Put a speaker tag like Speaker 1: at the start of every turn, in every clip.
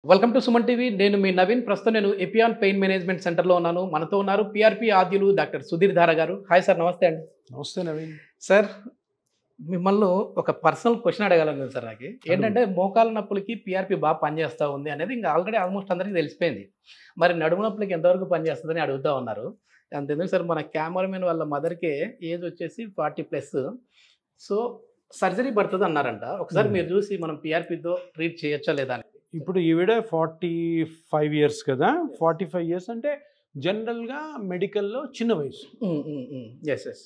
Speaker 1: Welcome to Suman TV. నేను మీ నవీన్. ప్రస్తుతం నేను ఎపియాన్ పెయిన్ మేనేజ్మెంట్ సెంటర్లో ఉన్నాను. మనతో ఉన్నారు పిఆర్పి ఆద్యులు డాక్టర్ సుధీర్ ధార గారు. హాయ్ సార్, నమస్తే అండి.
Speaker 2: నమస్తే నవీన్.
Speaker 1: సార్, మిమ్మల్ని ఒక పర్సనల్ క్వశ్చన్ అడగాలని సార్. నాకు ఏంటంటే మోకాల నొప్పులకి పిఆర్పి బాగా పనిచేస్తూ ఉంది అనేది ఇంకా ఆల్రెడీ ఆల్మోస్ట్ అందరికీ తెలిసిపోయింది. మరి నడుము నొప్పులకి ఎంతవరకు పనిచేస్తుందని అడుగుతూ ఉన్నారు. అంతేందుకు సార్, మన కెమెరామెన్ వాళ్ళ మదర్కే ఏజ్ వచ్చేసి 40+. సో సర్జరీ పడుతుంది అన్నారంట. ఒకసారి మీరు చూసి మనం పిఆర్పితో ట్రీట్ చేయొచ్చా లేదా అని.
Speaker 2: ఇప్పుడు ఈవిడ 45 ఇయర్స్ కదా. 45 ఇయర్స్ అంటే జనరల్గా మెడికల్లో చిన్న వయసు.
Speaker 1: Yes yes.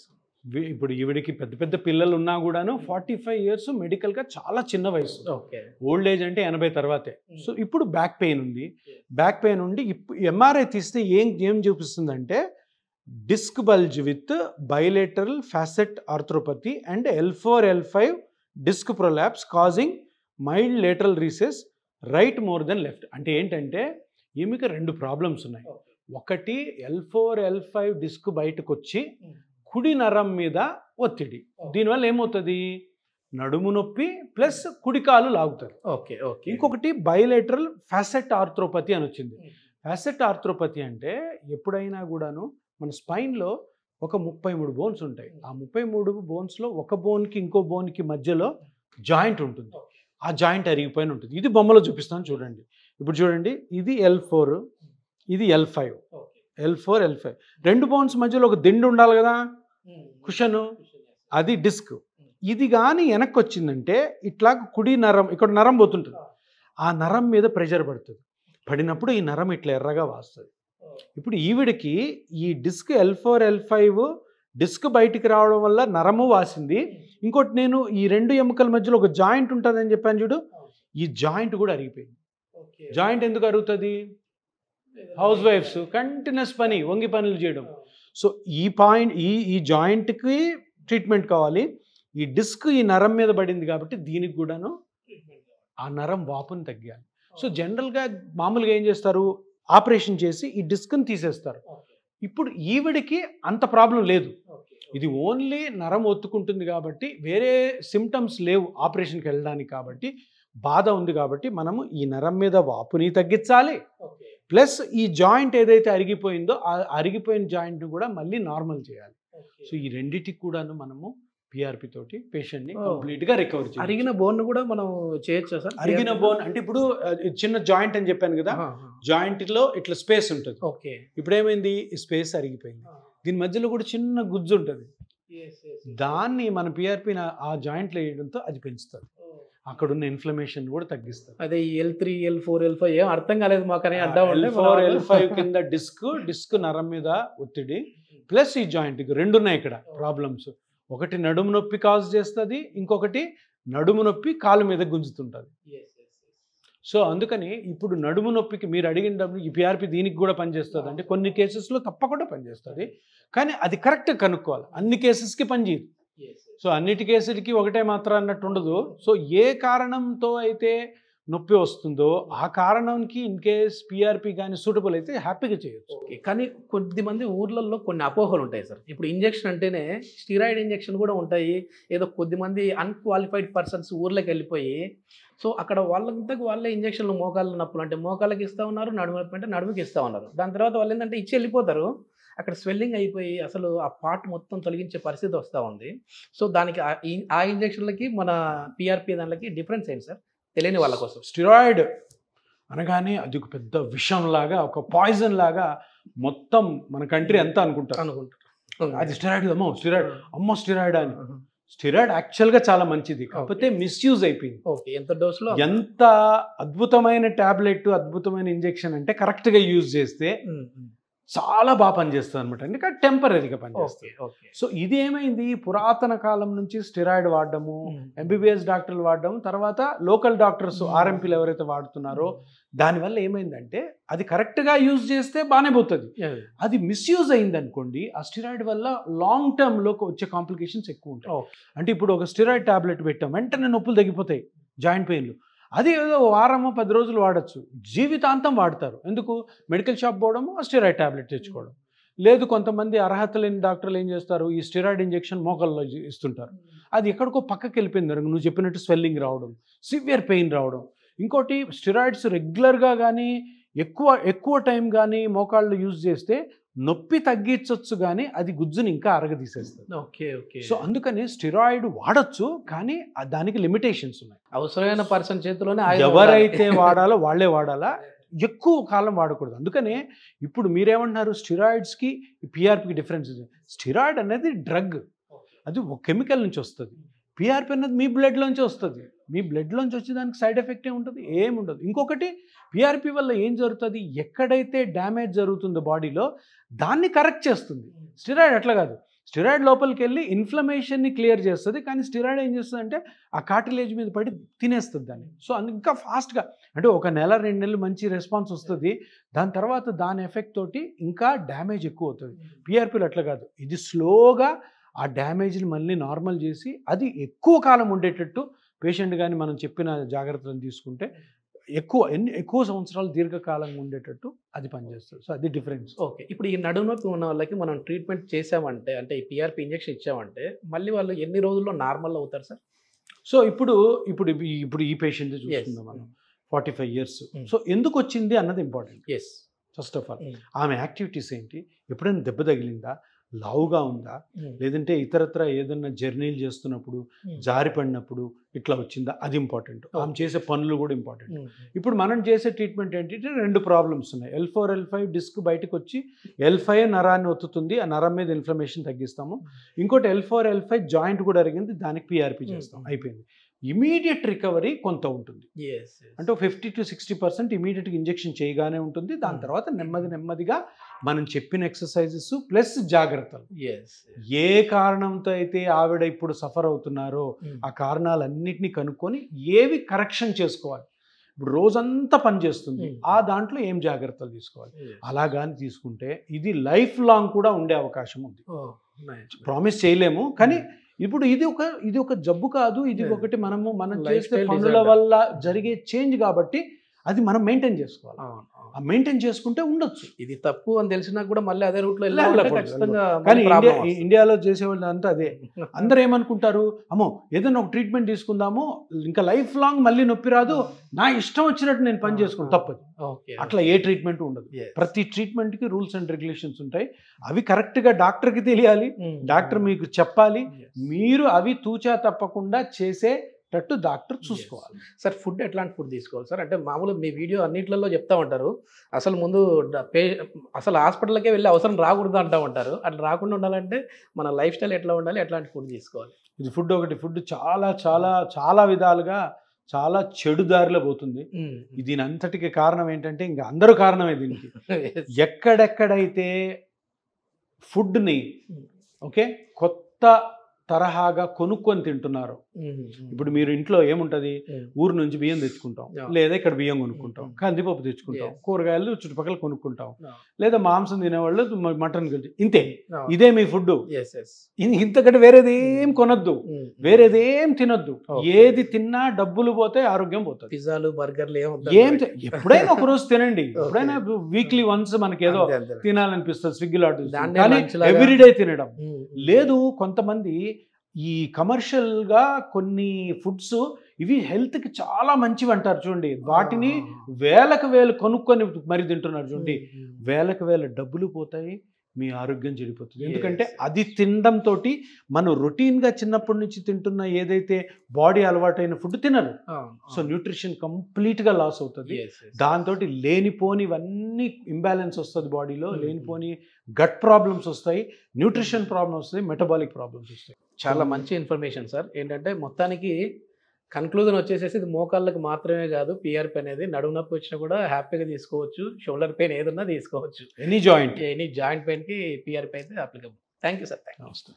Speaker 2: ఇప్పుడు ఈవిడికి పెద్ద పెద్ద పిల్లలు ఉన్నా కూడాను 45 ఇయర్స్ మెడికల్గా చాలా చిన్న వయసు.
Speaker 1: ఓకే.
Speaker 2: ఓల్డ్ ఏజ్ అంటే 80 తర్వాతే. సో ఇప్పుడు బ్యాక్ పెయిన్ ఉంది. బ్యాక్ పెయిన్ ఉండి ఇప్పుడు ఎంఆర్ఐ తీస్తే ఏం చూపిస్తుందంటే disc bulge with bilateral facet arthropathy and L4 L5 disc prolapse causing mild lateral recess right more than left. అంటే ఏంటంటే ఈమెకి 2 ప్రాబ్లమ్స్ ఉన్నాయి. ఒకటి L4 L5 డిస్క్ బయటకు వచ్చి కుడి నరం మీద ఒత్తిడి. దీనివల్ల ఏమవుతుంది, నడుము నొప్పి ప్లస్ కుడికాలు లాగుతారు.
Speaker 1: Okay okay.
Speaker 2: ఇంకొకటి బైలేటరల్ ఫ్యాసెట్ ఆర్థ్రోపతి అని వచ్చింది. ఫ్యాసెట్ ఆర్థ్రోపతి అంటే ఎప్పుడైనా కూడాను మన స్పైన్లో ఒక 33 బోన్స్ ఉంటాయి. ఆ 33 బోన్స్లో ఒక బోన్కి ఇంకో బోన్కి మధ్యలో జాయింట్ ఉంటుంది. ఆ జాయింట్ అరిగిపోయిన ఉంటుంది. ఇది బొమ్మలో చూపిస్తాను చూడండి. ఇప్పుడు చూడండి, ఇది L4, ఇది L5. L4 L5 2 బోన్స్ మధ్యలో ఒక దిండు ఉండాలి కదా, కుషను, అది డిస్క్. ఇది కానీ వెనక్కి వచ్చిందంటే ఇట్లా కుడి నరం, ఇక్కడ నరం పోతుంటుంది, ఆ నరం మీద ప్రెషర్ పడుతుంది. పడినప్పుడు ఈ నరం ఇట్లా ఎర్రగా వాస్తుంది. ఇప్పుడు ఈవిడికి ఈ డిస్క్ L4 L5 డిస్క్ బయటికి రావడం వల్ల నరము వాసింది. ఇంకోటి, నేను ఈ 2 ఎముకల మధ్యలో ఒక జాయింట్ ఉంటుందని చెప్పాను చూడు, ఈ జాయింట్ కూడా అరిగిపోయింది. జాయింట్ ఎందుకు అరుగుతుంది? హౌస్ వైఫ్స్ కంటిన్యూస్ పని, వంగి పనులు చేయడం. సో ఈ పాయింట్, ఈ జాయింట్కి ట్రీట్మెంట్ కావాలి. ఈ డిస్క్ ఈ నరం మీద పడింది కాబట్టి దీనికి కూడాను ఆ నరం వాపుని తగ్గాలి. సో జనరల్గా మామూలుగా ఏం చేస్తారు, ఆపరేషన్ చేసి ఈ డిస్క్ని తీసేస్తారు. ఇప్పుడు ఈవిడికి అంత ప్రాబ్లం లేదు. ఇది ఓన్లీ నరం ఒత్తుకుంటుంది కాబట్టి వేరే సిమ్టమ్స్ లేవు ఆపరేషన్కి వెళ్ళడానికి. కాబట్టి బాధ ఉంది కాబట్టి మనము ఈ నరం మీద వాపుని తగ్గించాలి, ప్లస్ ఈ జాయింట్ ఏదైతే అరిగిపోయిందో ఆ అరిగిపోయిన జాయింట్ని కూడా మళ్ళీ నార్మల్ చేయాలి. సో ఈ రెండింటికి కూడాను మనము పిఆర్పి తోటి పేషెంట్ని కంప్లీట్గా రికవర్ చేయాలి.
Speaker 1: అరిగిన బోన్ కూడా మనం చేయొచ్చా సార్?
Speaker 2: అరిగిన బోన్ అంటే ఇప్పుడు చిన్న జాయింట్ అని చెప్పాను కదా, జాయింట్లో ఇట్లా స్పేస్ ఉంటుంది.
Speaker 1: ఓకే.
Speaker 2: ఇప్పుడు ఏమైంది, స్పేస్ అరిగిపోయింది. దీని మధ్యలో కూడా చిన్న గుజ్జు ఉంటుంది. దాన్ని మన పిఆర్పి ఆ జాయింట్లో వేయడంతో అది పెంచుతుంది, అక్కడ ఉన్న ఇన్ఫ్లమేషన్ కూడా తగ్గిస్తారు.
Speaker 1: అదే L3 L4 L5 ఏం అర్థం కాలేదు మాకు అని అడ్డా
Speaker 2: L4 L5 కింద డిస్క్ నరం మీద ఒత్తిడి ప్లస్ ఈ జాయింట్ 2 ఉన్నాయి ఇక్కడ ప్రాబ్లమ్స్. ఒకటి నడుము నొప్పి కాజ్ చేస్తుంది, ఇంకొకటి నడుము నొప్పి కాలు మీద గుంజుతుంటుంది. సో అందుకని ఇప్పుడు నడుము నొప్పికి మీరు అడిగినప్పుడు ఈ పిఆర్పి దీనికి కూడా పనిచేస్తుంది అంటే కొన్ని కేసెస్లో తప్పకుండా పనిచేస్తుంది, కానీ అది కరెక్ట్గా కనుక్కోవాలి. అన్ని కేసెస్కి పనిచేయదు. సో అన్నిటి కేసులకి ఒకటే మాత్రం అన్నట్టు ఉండదు. సో ఏ కారణంతో అయితే నొప్పి వస్తుందో ఆ కారణానికి ఇన్ కేస్ పిఆర్పి కానీ సూటబుల్ అయితే హ్యాపీగా చేయొచ్చు.
Speaker 1: కానీ కొద్దిమంది ఊర్లలో కొన్ని అపోహలు ఉంటాయి సార్. ఇప్పుడు ఇంజెక్షన్ అంటేనే స్టీరాయిడ్ ఇంజెక్షన్ కూడా ఉంటాయి. ఏదో కొద్దిమంది అన్క్వాలిఫైడ్ పర్సన్స్ ఊర్లోకి వెళ్ళిపోయి సో అక్కడ వాళ్ళంతకు వాళ్ళే ఇంజక్షన్లు మోకాళ్ళ నొప్పులు అంటే మోకాళ్ళకి ఇస్తూ ఉన్నారు, నడుము నొప్పి అంటే నడుముకి ఇస్తూ ఉన్నారు. దాని తర్వాత వాళ్ళు ఏంటంటే ఇచ్చి వెళ్ళిపోతారు. అక్కడ స్వెల్లింగ్ అయిపోయి అసలు ఆ పార్ట్ మొత్తం తొలగించే పరిస్థితి వస్తూ ఉంది. సో దానికి ఆ ఇంజక్షన్లకి మన పిఆర్పి దానికి డిఫరెన్స్ ఏంటి సార్, తెలియని వాళ్ళ కోసం?
Speaker 2: స్టిరాయిడ్ అనగానే అది ఒక పెద్ద విషం లాగా, ఒక పాయిజన్ లాగా మొత్తం మన కంట్రీ అంతా అనుకుంటారు. అది స్టిరాయిడ్, స్టిరాయిడ్ అని. స్టిరాయిడ్ యాక్చువల్గా చాలా మంచిది, కాకపోతే మిస్యూజ్ అయిపోయింది.
Speaker 1: ఎంత డోస్లో
Speaker 2: ఎంత అద్భుతమైన ట్యాబ్లెట్, అద్భుతమైన ఇంజెక్షన్ అంటే కరెక్ట్గా యూజ్ చేస్తే చాలా బాగా పనిచేస్తుంది అనమాట. ఎందుకంటే టెంపరీగా పనిచేస్తుంది. సో ఇది ఏమైంది, పురాతన కాలం నుంచి స్టెరాయిడ్ వాడడము, ఎంబీబీఎస్ డాక్టర్లు వాడడం, తర్వాత లోకల్ డాక్టర్స్ ఆర్ఎంపీలు ఎవరైతే వాడుతున్నారో దానివల్ల ఏమైందంటే అది కరెక్ట్గా యూజ్ చేస్తే బాగానే పోతుంది. అది మిస్యూజ్ అయింది అనుకోండి, ఆ స్టెరాయిడ్ వల్ల లాంగ్ టర్మ్లో వచ్చే కాంప్లికేషన్స్ ఎక్కువ ఉంటాయి. అంటే ఇప్పుడు ఒక స్టెరాయిడ్ ట్యాబ్లెట్ పెట్టాం వెంటనే నొప్పులు తగ్గిపోతాయి, జాయింట్ పెయిన్లు. అది ఏదో వారము 10 రోజులు వాడచ్చు, జీవితాంతం వాడతారు. ఎందుకు? మెడికల్ షాప్ పోవడము, ఆ స్టెరాయిడ్ ట్యాబ్లెట్ తెచ్చుకోవడం. లేదు, కొంతమంది అర్హత లేని డాక్టర్లు ఏం చేస్తారు, ఈ స్టెరాయిడ్ ఇంజెక్షన్ మోకాల్లో ఇస్తుంటారు. అది ఎక్కడికో పక్కకి వెళ్ళిపోయింది. నువ్వు చెప్పినట్టు స్వెల్లింగ్ రావడం, సివియర్ పెయిన్ రావడం, ఇంకోటి స్టెరాయిడ్స్ రెగ్యులర్గా కానీ ఎక్కువ టైం కానీ మోకాళ్ళు యూజ్ చేస్తే నొప్పి తగ్గించవచ్చు కానీ అది గుజ్జుని ఇంకా అరగదీసేస్తుంది.
Speaker 1: Okay okay.
Speaker 2: సో అందుకని స్టెరాయిడ్ వాడచ్చు, కానీ దానికి లిమిటేషన్స్ ఉన్నాయి.
Speaker 1: అవసరమైన పర్సన్ చేతిలోనే
Speaker 2: ఎవరైతే వాడాలో వాళ్ళే వాడాలా, ఎక్కువ కాలం వాడకూడదు. అందుకనే ఇప్పుడు మీరేమంటున్నారు, స్టెరాయిడ్స్కి పిఆర్పికి డిఫరెన్స్. స్టెరాయిడ్ అనేది డ్రగ్, అది ఒక కెమికల్ నుంచి వస్తుంది. పిఆర్పి అనేది మీ బ్లడ్లోంచి వస్తుంది. మీ బ్లడ్లోంచి వచ్చి దానికి సైడ్ ఎఫెక్ట్ ఏముంటుంది, ఏముండదు. ఇంకొకటి పిఆర్పి వల్ల ఏం జరుగుతుంది, ఎక్కడైతే డ్యామేజ్ జరుగుతుందో బాడీలో దాన్ని కరెక్ట్ చేస్తుంది. స్టెరాయిడ్ అట్లా కాదు. స్టెరాయిడ్ లోపలికి వెళ్ళి ఇన్ఫ్లమేషన్ని క్లియర్ చేస్తుంది, కానీ స్టెరాయిడ్ ఏం చేస్తుంది అంటే ఆ కార్టిలేజ్ మీద పడి తినేస్తుంది దాన్ని. సో ఇంకా ఫాస్ట్గా, అంటే ఒక నెల 2 నెలలు మంచి రెస్పాన్స్ వస్తుంది, దాని తర్వాత దాని ఎఫెక్ట్ తోటి ఇంకా డ్యామేజ్ ఎక్కువ అవుతుంది. పిఆర్పీలు అట్లా కాదు, ఇది స్లోగా ఆ డ్యామేజ్ని మళ్ళీ నార్మల్ చేసి అది ఎక్కువ కాలం ఉండేటట్టు పేషెంట్ కానీ మనం చెప్పిన జాగ్రత్తలను తీసుకుంటే ఎక్కువ సంవత్సరాలు దీర్ఘకాలంగా ఉండేటట్టు అది పనిచేస్తుంది. సో అది డిఫరెన్స్.
Speaker 1: ఓకే. ఇప్పుడు ఈ నడుము నొప్పి ఉన్న వాళ్ళకి మనం ట్రీట్మెంట్ చేసామంటే, అంటే ఈ పిఆర్పి ఇంజెక్షన్ ఇచ్చామంటే మళ్ళీ వాళ్ళు ఎన్ని రోజుల్లో నార్మల్ అవుతారు సార్?
Speaker 2: సో ఇప్పుడు ఈ పేషెంట్ చూస్తున్నాం మనం, 45 years. సో ఎందుకు వచ్చింది అన్నది ఇంపార్టెంట్. ఫస్ట్ ఆఫ్ ఆల్ ఆమె యాక్టివిటీస్ ఏంటి, ఎప్పుడైనా దెబ్బ తగిలిందా, లావుగా ఉందా, లేదంటే ఇతరత్ర ఏదన్నా జర్నీలు చేస్తున్నప్పుడు జారిపడినప్పుడు ఇట్లా వచ్చిందా, అది ఇంపార్టెంట్. ఆమె చేసే పనులు కూడా ఇంపార్టెంట్. ఇప్పుడు మనం చేసే ట్రీట్మెంట్ ఏంటంటే 2 ప్రాబ్లమ్స్ ఉన్నాయి. L4 L5 డిస్క్ బయటకు వచ్చి L5 నరాన్ని ఒత్తుతుంది, ఆ నరం మీద ఇన్ఫ్లమేషన్ తగ్గిస్తాము. ఇంకోటి L4 L5 జాయింట్ కూడా అరిగింది, దానికి పిఆర్పి చేస్తాం, అయిపోయింది. ఇమీడియట్ రికవరీ కొంత ఉంటుంది, అంటే 50 to 60% ఇమీడియట్గా ఇంజెక్షన్ చేయగానే ఉంటుంది. దాని తర్వాత నెమ్మదిగా మనం చెప్పిన ఎక్సర్సైజెస్ ప్లస్ జాగ్రత్తలు, ఏ కారణంతో అయితే ఆవిడ ఇప్పుడు సఫర్ అవుతున్నారో ఆ కారణాలన్నింటినీ కనుక్కొని ఏవి కరెక్షన్ చేసుకోవాలి. ఇప్పుడు రోజంతా పనిచేస్తుంది, ఆ దాంట్లో ఏం జాగ్రత్తలు తీసుకోవాలి, అలాగాని తీసుకుంటే ఇది లైఫ్ లాంగ్ కూడా ఉండే అవకాశం ఉంది. ప్రామిస్ చేయలేము, కానీ ఇప్పుడు ఇది ఒక జబ్బు కాదు, ఇది ఒకటి మనం చేసే పనుల వల్ల జరిగే చేంజ్ కాబట్టి అది మనం మెయింటైన్ చేసుకోవాలి. ఆ మెయింటైన్ చేసుకుంటే ఉండొచ్చు.
Speaker 1: ఇది తప్పు అని తెలిసినా కూడా మళ్ళీ అదే రూట్లో
Speaker 2: కానీ ఇండియాలో చేసేవాళ్ళు అంతా అదే. అందరూ ఏమనుకుంటారు, అమ్మో ఏదైనా ఒక ట్రీట్మెంట్ తీసుకుందాము, ఇంకా లైఫ్ లాంగ్ మళ్ళీ నొప్పి రాదు, నా ఇష్టం వచ్చినట్టు నేను పని చేసుకుని తప్పదు. అట్లా ఏ ట్రీట్మెంట్ ఉండదు. ప్రతి ట్రీట్మెంట్కి రూల్స్ అండ్ రెగ్యులేషన్స్ ఉంటాయి. అవి కరెక్ట్గా డాక్టర్కి తెలియాలి, డాక్టర్ మీకు చెప్పాలి, మీరు అవి తూచా తప్పకుండా చేసేటట్టు డాక్టర్ చూసుకోవాలి.
Speaker 1: సార్ ఫుడ్ ఎట్లాంటి ఫుడ్ తీసుకోవాలి సార్? అంటే మామూలు మీ వీడియో అన్నింటిలో చెప్తా ఉంటారు, అసలు ముందు అసలు హాస్పిటల్కే వెళ్ళి అవసరం రాకూడదు అంటూ ఉంటారు. అట్లా రాకుండా ఉండాలంటే మన లైఫ్ స్టైల్ ఎట్లా ఉండాలి, ఎట్లాంటి ఫుడ్ తీసుకోవాలి?
Speaker 2: ఇది ఫుడ్ చాలా చాలా చాలా విధాలుగా చాలా చెడు దారిలో పోతుంది. దీని అంతటికి కారణం ఏంటంటే ఇంకా అందరూ కారణమే దీనికి. ఎక్కడెక్కడైతే ఫుడ్ని కొత్త తరహాగా కొనుక్కొని తింటున్నారు. ఇప్పుడు మీరు ఇంట్లో ఏముంటది, ఊరు నుంచి బియ్యం తెచ్చుకుంటాం, లేదా ఇక్కడ బియ్యం కొనుక్కుంటాం, కందిపప్పు తెచ్చుకుంటాం, కూరగాయలు చుట్టుపక్కల కొనుక్కుంటాం, లేదా మాంసం తినేవాళ్ళు మటన్ ఇంతే. ఇదే మీ ఫుడ్. ఇంతకంటే వేరేదేం కొనొద్దు, వేరేదేం తినొద్దు. ఏది తిన్నా డబ్బులు పోతే ఆరోగ్యం పోతుంది.
Speaker 1: పిజ్జాలు బర్గర్లు
Speaker 2: ఏం ఎప్పుడైనా ఒక రోజు తినండి, ఎప్పుడైనా వీక్లీ వన్స్ మనకి ఏదో తినాలనిపిస్తుంది స్విగ్గీలో, కానీ ఎవ్రీడే తినడం లేదు. కొంతమంది ఈ కమర్షియల్గా కొన్ని ఫుడ్స్ ఇవి హెల్త్కి చాలా మంచివి అంటారు చూడండి, వాటిని వేలు కొనుక్కొని మరి తింటున్నారు చూడండి, వేల డబ్బులు పోతాయి, మీ ఆరోగ్యం చెడిపోతుంది. ఎందుకంటే అది తినడంతో మనం రొటీన్గా చిన్నప్పటి నుంచి తింటున్న ఏదైతే బాడీ అలవాటైన ఫుడ్ తినరు. సో న్యూట్రిషన్ కంప్లీట్గా లాస్ అవుతుంది. దాంతో లేనిపోనివన్నీ ఇంబ్యాలెన్స్ వస్తుంది బాడీలో, లేనిపోని గట్ ప్రాబ్లమ్స్ వస్తాయి, న్యూట్రిషన్ ప్రాబ్లమ్స్ వస్తాయి, మెటబాలిక్ ప్రాబ్లమ్స్ వస్తాయి.
Speaker 1: చాలా మంచి ఇన్ఫర్మేషన్ సార్. ఏంటంటే మొత్తానికి కన్క్లూజన్ వచ్చేసేసి ఇది మోకాళ్ళకి మాత్రమే కాదు, పిఆర్పి అనేది నడుము నొప్పి వచ్చినా కూడా హ్యాపీగా తీసుకోవచ్చు, షోల్డర్ పెయిన్ ఏదన్నా తీసుకోవచ్చు,
Speaker 2: ఎనీ జాయింట్
Speaker 1: పెయిన్కి పిఆర్పి అయితే అప్లికబుల్. Thank you sir.
Speaker 2: నమస్తే.